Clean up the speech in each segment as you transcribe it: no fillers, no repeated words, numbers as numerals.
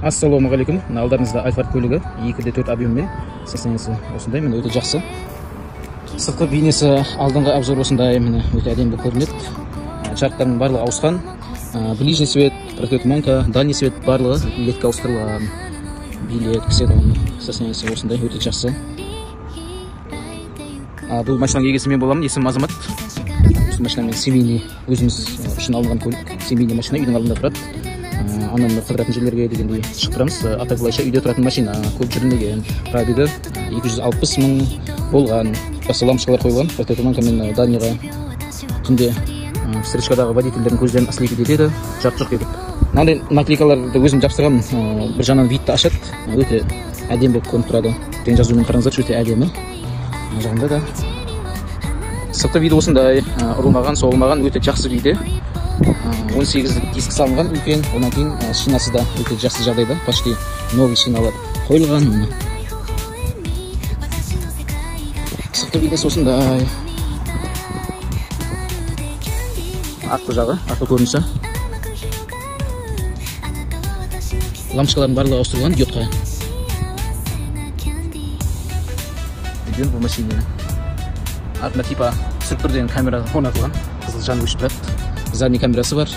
Ассалаумағалейкум. Алдарыңызда Альфард көлігі 2D4 объеммен состояниесі осындай, міне өте жақсы. Сыртқы бейнесі алдыңғы обзор осындай, міне өте әдемі көрінеді. Жарықтардың барлығы ауысқан. Ближний свет, противотуманка, дальний свет барлығы ледке ауыстырылған. Билет, кседон состояниесі осындай, өте жақсы. Бұл машинаның егесі мен боламын, есімім Азамат. Бұл машинамен семейный, өзіміз үшін алынған көлік. Семейный машина үйдің алдында тұрады. Ананы қыдыратын жерлерге дегендей шығып тұрамыз. Ата былайша үйде тұратын машина, көп жүрмеген, пробеги 260 мың болған. Басы лампочкалар қойылған, противотуманкамен дальныйға түнде встречкадағы водительдердің көздерін ослепить етеді, жарқ-жұрқ етіп. Мынандай наклейкаларды өзім жапсырған, бір жағынан видті ашады, өте әдемі болып көрініп тұрады. Деген жазумен қараңыздар, өте әдемі. Жағында да сыртқы виді осындай, ұрылмаған, соғылмаған, өте жақсы виде. 18 диск салынған үлкен, онан кейін шинасы да өте жақсы жағдайда, почти новый шиналар қойылған. Сыртқы видесі осындай. Артқы жағы, артқы көрінісі. Лампочкалардың барлығы ауыстырылған диодқа. Үйден бұл машине. Артында типа сүрпірден камера орнатылған, қызыл жанып өшіп тұрады. Задний камерасы бар.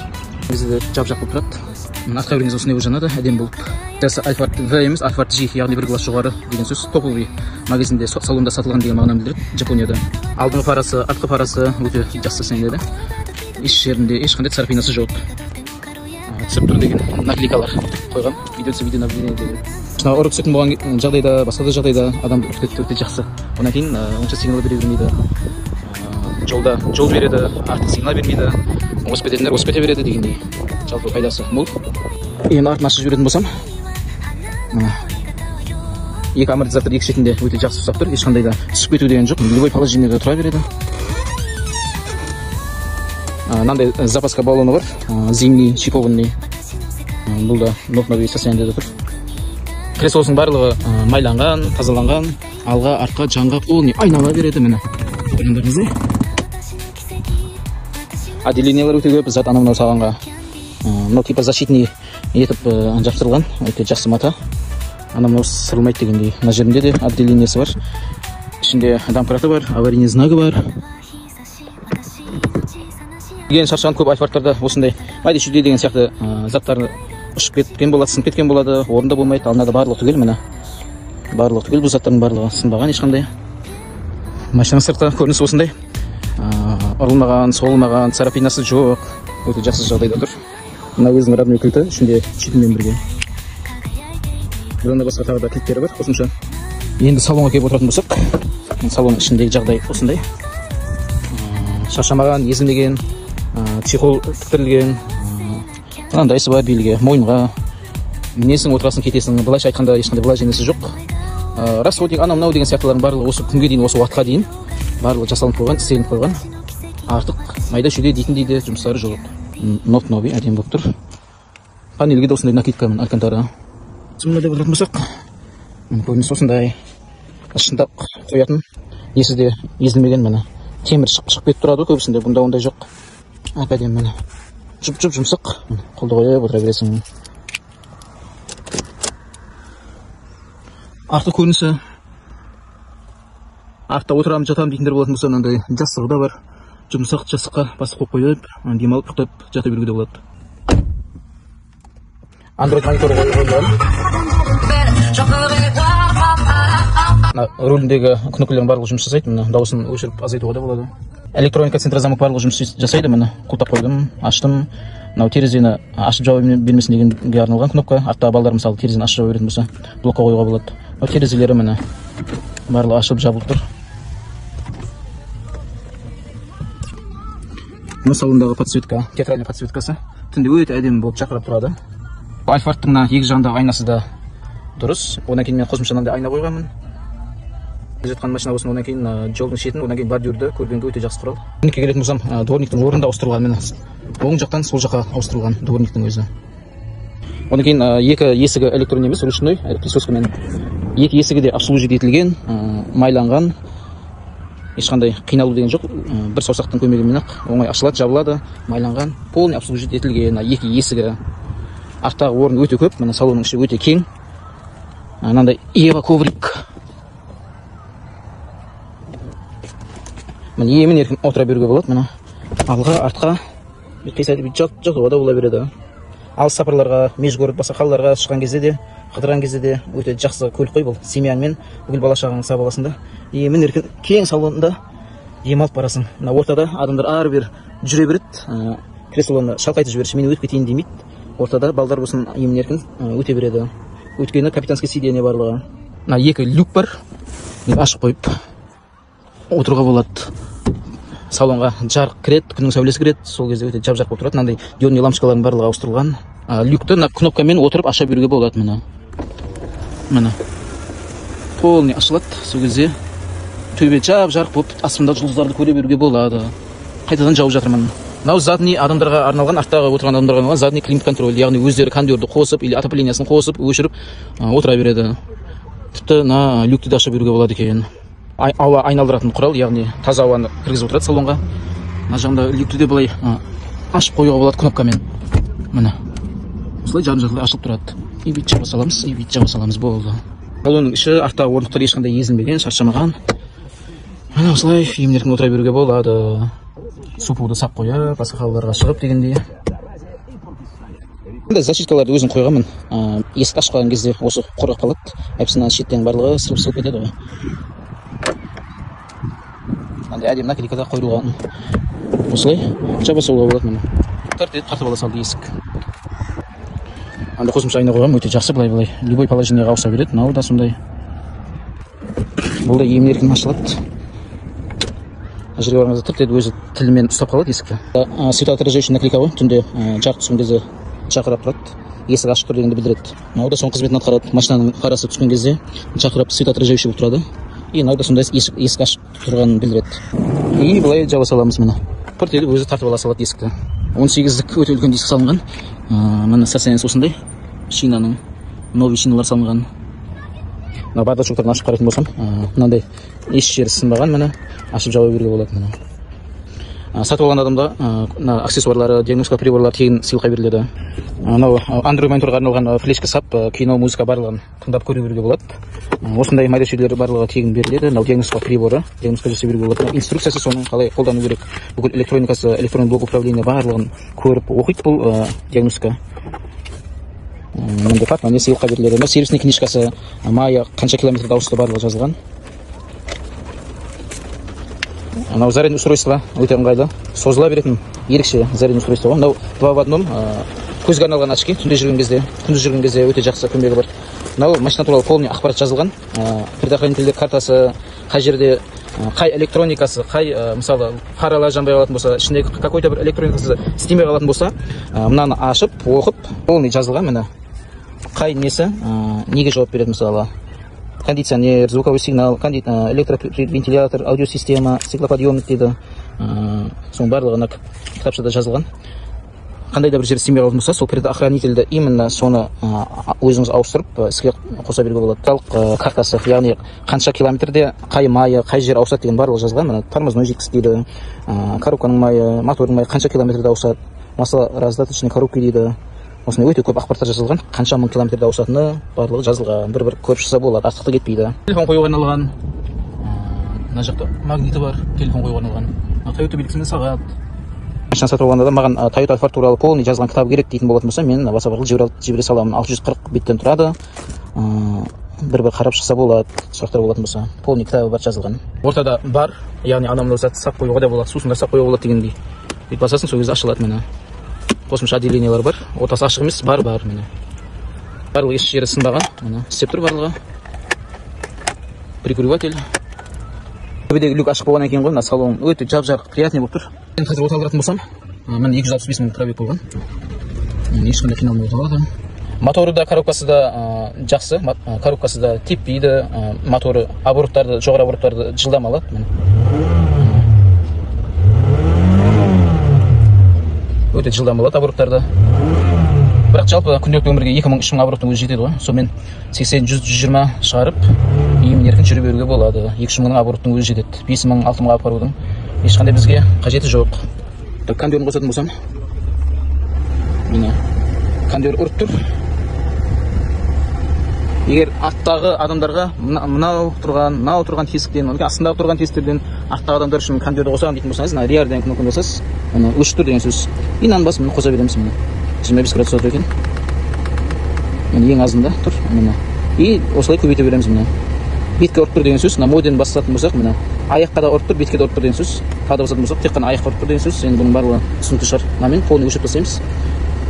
Бізде жап-жақ болып тұрады. Артқа беріңіз осындай жанады, әдем болып. Жасы Альфард V емес, Альфард G, яғни бір класс жоғары деген сөз. Топовый магазинде, салонда сатылған деген мағынаны білдіреді Жапонияда. Алдыңғы фарасы, артқы фарасы өте жақсы сәнделеді. Еш жерінде ешқандай царапинасы жоқ. Түсіп тұр деген наклейкалар қойған. Видео наблюдение. Ұрып түсетін болған жағдайда, басқа да жағдайда адам өте жақсы. Онан кейін онша сигнал бере бермейді. Жолда жол береді, артық сигнал бермейді. Осып кететіндер осып кете береді дегендей. Жалпы пайдасы мол. Енді артын ашып жіберетін болсам, екі амортизатор екі шетінде өте жақсы ұстап тұр. Ешқандай да түсіп кету деген жоқ. Любой положениеде тұра береді. Мынандай запаска баллоны бар, зимний, шипованный. Бұл да новый состояниеде тұр. Креслосының барлығы майланған, тазаланған, алға, артқа, жанға полный айнала береді міне. Көріңдеріңіздей. Отделениялар өте көп, зат анау-мынау салғанға. Мынау типа защитный етіп жапсырылған, өте жақсы мата. Анау-мынау сырылмайды дегендей. Мына жерінде де отделениесі бар. Ішінде домкраты бар, аварийный знагы бар. Деген шаршаған көп альфардтарда осындай майда шүйде деген сияқты заттар ұшып кеткен болады, сынып кеткен болады, орында болмайды. Алынады барлығы түгел міне. Барлығы түгел, бұл заттардың барлығы сынбаған ешқандай. Машинаның сырты көрінісі осындай. Ұрылмаған, соғылмаған, царапинасы жоқ. Өте жақсы жағдайда тұр. Мына өзінің родной кілті, ішінде чипімен бірге. Бұдан да басқа тағы да кілттері бар, қосымша. Енді салонға келіп отыратын болсақ, салон ішіндегі жағдай осындай. Шаршамаған, езілмеген, чехол тіктірілген, мынандайсы бар белгі, мойынға. Мінесің, отырасың, кетесің. Былайша айтқанда ешқандай былай женесі жоқ. Расходник, анау-мынау деген сияқтылардың барлығы осы күнге дейін, осы уақытқа дейін барлығы жасалынып қойған, істелініп қойған. Артық майда шүйде дейтін дейді, жұмыстары жоқ. Новый әдем болып тұр. Панельге де осындай накидка алькантара. Мына деп отыратын болсақ, көрініс осындай. Шындап қоятын, несі де езілмеген міне. Темір шығып кетіп тұрады көбісінде, бұнда ондай жоқ. Әдем міне. Жұп-жұп жұмсақ, қолды қойып отыра бересің. Артық көрінісі. Артта отырамын, жатамын дейтіндер болатын болса, мынандай жастығы да бар. Жұмсақ жастыққа басып қойып, демалып ұйықтап жата беруге де болады. Android монитор қойылған. Рөліндегі кнопкалардың барлығы жұмыс жасайды, міне дауысын өшіріп азайтуға да болады. Электроника центрозамок барлығы жұмыс жасайды, міне құлтап қойдым, аштым. Мынау терезені ашып жауа бермесін дегенге арналған кнопка. Артта балдар мысалы терезені ашып жауа беретін болса, блокқа қоюға болады. Мынау терезелері міне барлығы ашылып жабылып тұр. Мына салондағы подсветка, театральный подсветкасы. Түнде өте әдемі болып жақырып тұрады. Альфардтың екі жағындағы айнасы да дұрыс. Одан кейін мен қосымша мынандай айна қойғанмын. Жатқан машина болсын, одан кейін жолдың шетін, одан кейін бордюрді көргенге өте жақсы құрал. Дворникке келетін болсам, дворниктің орнында ауыстырылған міне. Оң жақтан сол жаққа ауыстырылған дворниктің өзі. Одан кейін екі есігі электрон емес, ручной присоскамен. Екі есігі де обслуживать етілген, майланған. Ешқандай қиналу деген жоқ. Бір саусақтың көмегімен ақ оңай ашылады, жабылады, майланған, полный обслуживать етілген. Екі есігі арттағы орын өте көп. Мына салонның іші өте кең. Мынандай Ева коврик. Мына емін еркін отыра беруге болады. Мына алға, артқа қисайды жатуға да бола береді. Алыс сапарларға, межгород басқа қалаларға шыққан кезде де, қыдырған кезде де өте жақсы көлік қой бұл. Семьяңмен бүкіл бала шағаның сау боласың да. Емін еркін кең салонында ем алып барасың. Мына ортада адамдар ары бер жүре береді. Креслоны шалқайтып жіберші, мен өтіп кетейін демейді. Ортада балдар болсын емін еркін өте береді. Өйткені капитанский сиденье барлығы. Мына екі люк бар. Ашып қойып отыруға болады. Салонға жарық кіреді, күннің сәулесі кіреді. Сол кезде өте жап-жарық болып тұрады. Мынандай диодный лампочкалардың барлығы ауыстырылған. Люкті мына кнопкамен отырып аша беруге болады. Мына полный ашылады. Сол кезде төбе жап-жарық болып, астында жұлдыздарды көре беруге болады. Қайтадан жауып жатырмын. Мынау задний адамдарға арналған, арттағы отырған адамдарға арналған задний климат контроль, яғни өздері кондерді қосып или отоплениесін қосып, өшіріп отыра береді. Тіпті мына люкті де аша беруге болады екен. Ауа айналдыратын құрал, яғни таза ауаны кіргізіп отырады салонға. Мына жағында люкті де былай ашып қоюға болады кнопкамен. Міне осылай жарым-жартылай ашылып тұрады. И бүйтіп жаба саламыз, и бүйтіп жаба саламыз, болды. Салонның іші, арттағы орындықтар ешқандай езілмеген, шаршамаған. Міне осылай емін-еркін отыра беруге болады. Супуды сап қойып, басқа қалаларға шығып дегендей. Защиткаларды өзім қойғанмын. Есік ашқан кезде осы қорғап қалады. Әпсінен шеттен барлығы сырып кетеді ғой. Әдемі наклейкада қойылған. Осылай жаба салуға болады. Тартып ала салды есік. Қосымша айна қойған, өте жақсы, былай любой положениеға ауыса береді. Мынау да сондай. Бұл да емін еркін ашылады. Жерге барғаныңызда тырт өзі тілімен ұстап қалады есікті. Светоотражающий наклейка ғой, түнде жарық түскен кезде шақырап тұрады. Есік ашық тұр дегенді білдіреді. Мынау да соның қызметін атқарады. Машинаның қарасы түскен кезде шақырап светоотражающий болып тұрады. И мынау да сондай есік ашық тұрғанын білдіреді. И былай жаба саламыз міне. Пырт етіп өзі тартып ала салады есікті. 18-дік өте үлкен диск салынған. Міне состояниесі осындай. Шинаның новый шиналар салынған. Мына бардачоктарын ашып қарайтын болсам, мынандай еш жері сынбаған, міне ашып жаба беруге болады. Міне сатып алған адамда аксессуарлары, диагностика приборлары тегін сыйлыққа беріледі. Мынау Android мониторға арналған флешка сап, кино, музыка барлығын тыңдап көре беруге болады. Осындай майда шүйделері барлығы тегін беріледі. Мынау диагностика приборы, диагностика жасай беруге болады. Инструкциясы соның қалай қолдану керек. Бүкіл электроникасы, электронный блок управления барлығын көріп оқиды бұл диагностика. Мынандай факт, міне сыйлыққа беріледі. Сервисный книжкасы, майя қанша километрді ауысты барлығы жазылған. Мынау зарядный устройство өте ыңғайлы, созыла беретін ерекше зарядный устройство. Мынау 2 в 1 көзге арналған очки, күндіз жүрген кезде өте жақсы көмегі бар. Мынау машина туралы полный ақпарат жазылған. Предохранительдер картасы, қай жерде қай электроникасы, қай мысалы фаралар жанбай қалатын болса, ішіндегі какой-то бір электроникасы істемей қалатын болса, мынаны ашып, оқып, полный жазылған. Міне қай несі неге жауап береді, мысалы кондиционер, звуковой сигнал, электровентилятор, аудиосистема, стеклоподъемник дейді. Соның барлығына кітапшада жазылған. Қандай да бір жер істемей қалатын болса, сол предохранительді именно соны өзіңіз ауыстырып іске қоса беруге болады. Салық картасы, яғни қанша километрде қай майы, қай жер ауысады деген барлығы жазылған. Мына тормозной жидкость дейді, коробканың майы, мотордың майы қанша километрде ауысады, масло раздаточной коробки дейді. Осындай өте көп ақпараттар жазылған, қанша мың километрде ауысатыны барлығы жазылған. Бір көріп шықса болады, артықты кетпейді. Телефон қоюға арналған. Мына жақта магниті бар, телефон қоюға арналған. Toyota белгісімен сағат. Машина сатып алғанда да маған Toyota Alphard туралы полный жазылған кітап керек дейтін болатын болса, мен WhatsApp арқылы жібере саламын. 640 беттен тұрады. Бір қарап шықса болады, сұрақтар болатын болса. Полный кітабы бар жазылған. Ортада бар, яғни анамның заты сап қоюға да болады, сусындар сап қоюға болады дегендей. Бүйтіп басасын, сол кезде ашылады міне. Қосымша отделениялар бар. Ортасы ашық емес, бар міне. Барлығы еш жері сынбаған. Міне істеп тұр барлығы. Прикуриватель. Төбедегі люк ашық болғаннан кейін ғой, мына салон өте жап-жарық, приятный болып тұр. Мен қазір оталдыратын болсам, мен 265 мың пробег болған. Ешқандай қиналмай оталады. Моторы да, коробкасы да жақсы, коробкасы да теппейді. Моторы обороттарды, жоғары обороттарды жылдам алады. Өте жылдам алады обороттарды. Бірақ жалпы күнделікті өмірге 2000-3000 обороттың өзі жетеді ғой. Сонымен 80-100-120 шығарып, емін еркін жүре беруге болады. 200 мыңның обороттың өзі жетеді. 5000, 6000-ға апарудың ешқандай бізге қажеті жоқ. Кондерін қосатын болсам, міне кондер ұрып тұр. Егер аттағы адамдарға мынау тұрған тесіктен, астындағы тұрған тесіктерден аттағы адамдар үшін кондерді қосамын дейтін болсаңыз, реардан мүмкін қосасыз. Өшіп тұр деген сөз. И мынаның басын қоса береміз. 25 градус екен. Ең азында тұр. И осылай көбейте береміз. Бетке ұрып тұр деген сөз. Моден басатын болсақ, аяққа да ұрып тұр, бетке де ұрып тұр деген сөз. Тағы да басатын болсақ, тек қана аяққа ұрып тұр деген сөз. Енді бұның барлығы түсінікті шығар. Мынамен полный өшіп тастаймыз.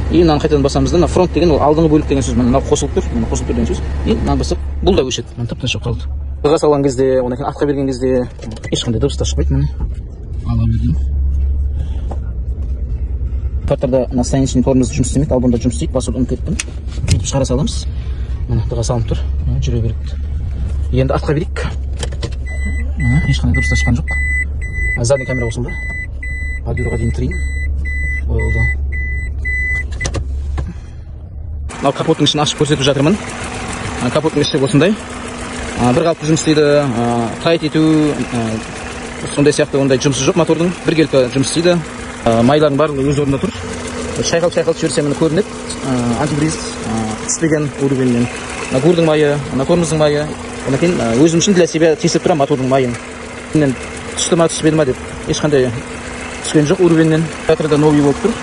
И мынаны қайтадан басамыз да, фронт деген ол алдыңғы бөлік деген сөз. Мына қосылып тұр, қосылып тұр деген сөз. И мынаны басып, бұл да өшеді. Тып-тыныш қалды. Бұға салған кезде, одан кейін артқа берген кезде ешқандай дыбыс та шықпайды. Ала бердім. Картарда на станичный формасы жұмыс істемейді, ал бұнда жұмыс істейді. Басып ұмытып кеттім. Бүйтіп шығара саламыз. Бұға салынып тұр. Жүре береді. Енді артқа берейік. Ешқандай дыбыс та шыққан жоқ. Задний камера қосылды. Подюрға дейін тірейін. Болды. Мынау капоттың ішін ашып көрсетіп жатырмын. Капоттың іші осындай. Бір қалыпты жұмыс істейді. Тайт ету, сондай сияқты ондай жұмысы жоқ мотордың. Біркелкі жұмыс істейді. Майлардың барлығы өз орнында тұр. Шайқалып жіберсе міне көрінеді. Антибриз түспеген уровеньнен. Гурдың майы, тормоздың майы. Одан кейін өзім үшін для себя тесіп тұрамын мотордың майын. Түсті ма, түспеді ма деп ешқандай түскен жоқ уровеньнен. Катрда новый болып тұр.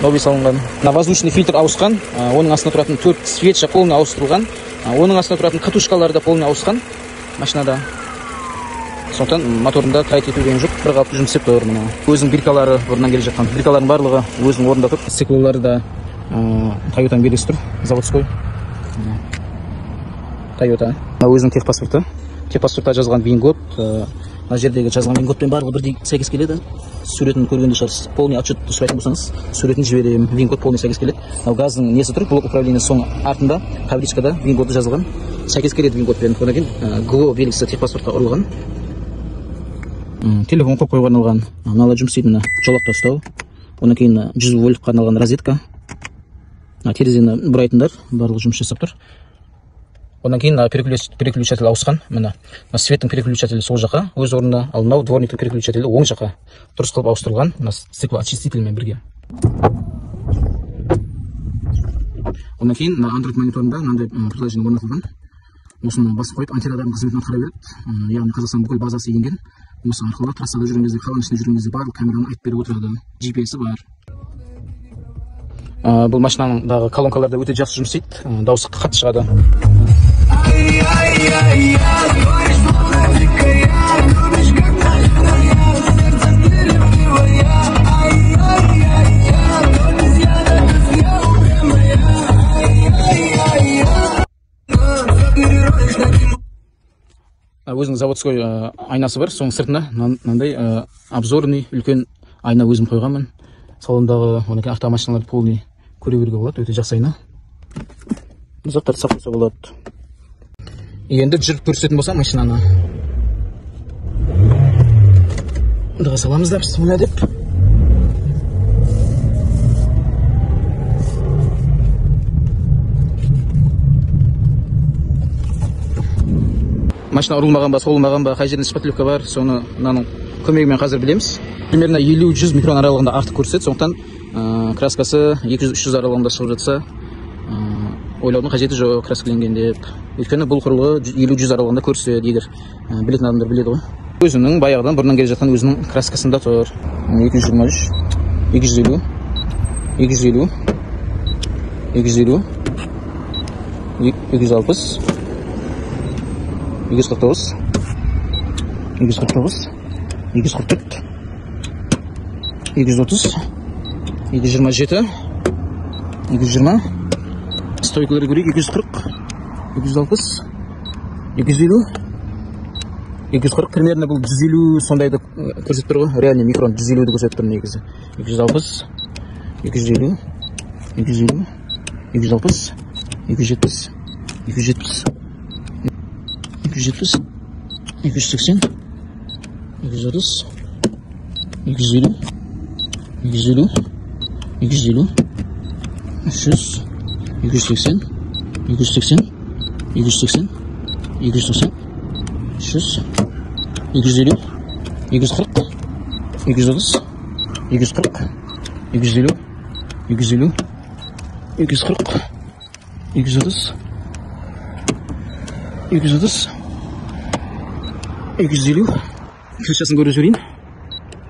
Новый салынған. Воздушный фильтр ауысқан. Оның астына тұратын 4 свеча полный ауыстырылған. Оның астына тұратын катушкалары да полный ауысқан машинада. Сондықтан моторында тайт ету деген жоқ. Бір қалыпты жұмыс істеп тұр. Өзінің биркалары бұрыннан келе жатқан. Биркалардың барлығы өзінің орнында тұр. Стеклолары да Toyota'ның бересі тұр. Заводской. Toyota. Өзінің техпаспорты. Техпаспортта жазған Вингот. Мына жердегі жазған Винготпен барлығы бірдей сәйкес келеді. Суретін көргенде шығарсыз. Полный отчетты сұрайтын болсаңыз, суретін жіберемін. Вингот полный сәйкес келеді. Газдың несі тұр, блок управления соң артында, табличкада Винготы жазылған. Сәйкес келеді Винготпен. Одан кейін ГО белгісі техпаспортқа ұрылған. Телефон қойып қоюға арналған. Мынада жұмыс істейді, жолақта ұстау. Одан кейін 100 вольтқа арналған розетка. Терезені бұрайтындар, барлығы жұмыс жасап тұр. Одан кейін переключатель ауысқан. Мына светтің переключателі сол жаққа, өз орнында, ал мынау дворниктің переключателі оң жаққа дұрыс қылып ауыстырылған. Мына стеклоочистительмен бірге. Одан кейін Android мониторында мынандай приложение орнатылған. Осыны басып қойып, антирадарының қызметін атқара береді. Яғни Қазақстан бүкіл базасы енген. Осы арқылы трассада жүрген кезде, қаланың ішінде жүрген кезде барлық камераны айтып беріп отырады. GPS-і бар. Бұл машинадағы колонкаларда өте жақсы жұмыс істейді. Дауысы қатты шығады. Өзінің заводской айнасы бар, соның сыртына мынандай обзорный үлкен айна өзім қойғанмын. Салондағы автомашиналарды полный көре беруге болады, өте жақсы айна. Заттарды сақтаса болады. Енді жүріп көрсететін болса машинаны. Дұға саламыз да, бісміллә деп. Машина ұрылмаған ба, соғылмаған ба, қай жерінде шпатлевка бар, соны мынаның көмегімен қазір білеміз. Примерно 50-100 микрон аралығында артық көрсетеді, сондықтан краскасы 200-300 аралығында шығып жатса, ойлаудың қажеті жоқ краскіленген деп. Өйткені бұл құрылғы 50-100 аралығында көрсетеді, егер білетін адамдар біледі ғой. Өзінің баяғыдан бұрыннан келе жатқан өзінің краскасында тұр. 223, 250, 250, 250, 260, 249, 249, 244, 230, 227, 220, стойкалары көрейік, 240, 260, 250, 240, примерно бұл 150 сондайды көрсетіп тұр ғой, реальный микрон 150-ді көрсетіп тұр негізі. 260, 250, 250, 260, 270, 270, 270, 280, 230, 250, 250, 250, 300, 280, 280, 280, 290, 300, 250, 240, 230, 240, 250, 250, 240, 230, 230, 250. Кішасын көре жүрейін.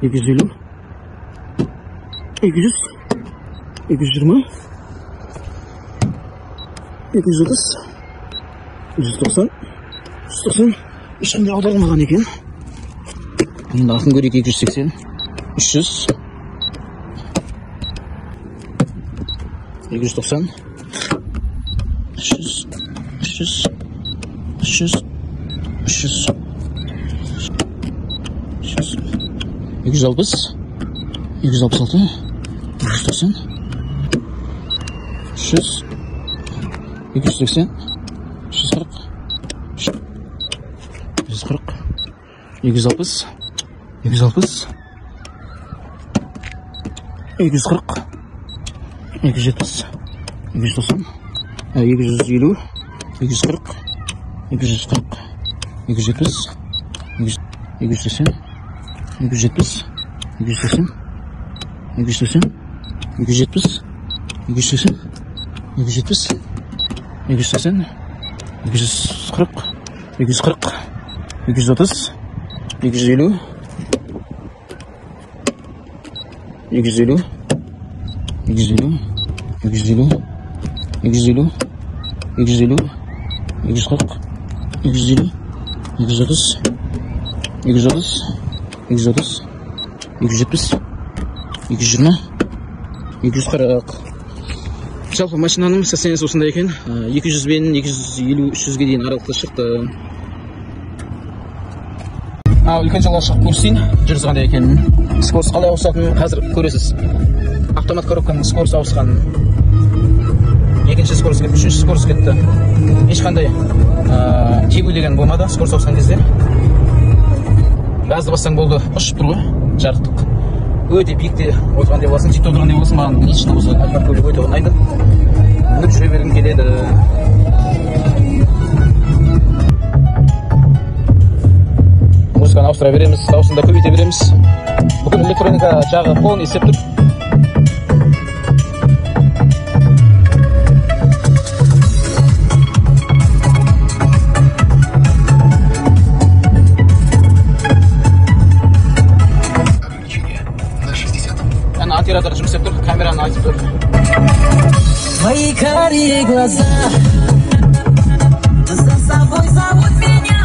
250, 200, 220, 230, 190, 190. Ешқандай аударылмаған екен. Енді ақын көрейік. 280, 300, 290, 300, 300, 300, 300, 260, 266, 290, 300, 280, 340, 140, 260, 260, 240, 270, 290, 250, 240, 240, 270, 280, 270, 280, 280, 270, 280, 270, 280, 240, 240, 230, 250, 250, 250, 250, 250, 250, 240, 250, 230, 230, 230, 270, 220, 240. Жалпы машинаның состояниесі осындай екен. 200 бен 250, 300-ге дейін аралықта шықты. Үлкен жолға шығып көрсейін, жүріс қандай екенін. Скорос қалай ауысатынын қазір көресіз. Автомат коробканың скорос ауысқанын. Екінші скорос кетті, үшінші скорос кетті. Ешқандай тебулеген болмады скорос ауысқан кезде. Газды бассаң болды, ұшып тұр ғой, жарықтық. Өте биікте отырғандай боласың, жекте отырғандай боласың. Маған лично осы альфа көлік өте ұнайды. Мініп жүре бергім келеді. Музыканы ауыстыра береміз, дауысын да көбейте береміз. Бүкіл электроника жағы полный істеп тұр. Оператор жұмыс істеп тұр, камераны айтып тұр. Твои карие глаза за собой зовут меня.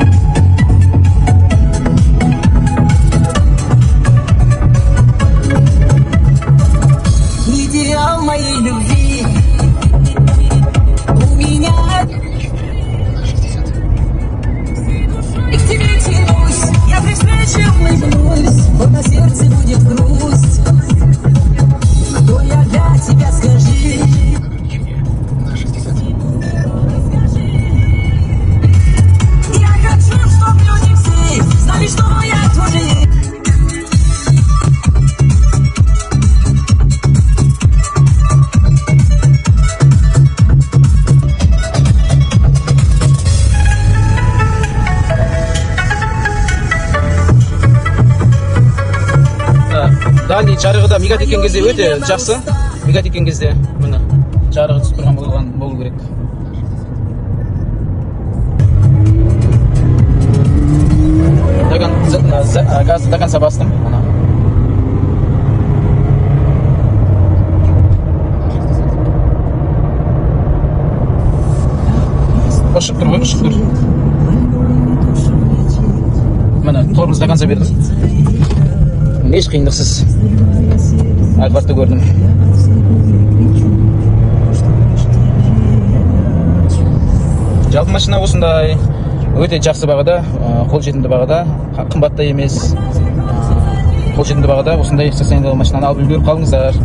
Идеал моей любви у меня. И к тебе тянусь, я при встрече улыбнусь, вот на сердце будет грусть. Кто я для тебя, скажи? Я хочу, чтоб люди все знали, что я тоже есть. Дальний жарығы да мигат еткен кезде өте жақсы. Мигат еткен кезде міне жарығы түсіп тұрған болу керек. Газды до конца бастым. Ұшып тұр ғой, ұшып тұр. Міне торымыз до конца бердім. Еш қиындықсыз альбартты көрдім. Жалпы машина осындай өте жақсы бағада, қолжетімді бағада, қымбат та емес. Қолжетімді бағада осындай состояниедегі машинаны алып үлгеріп қалыңыздар.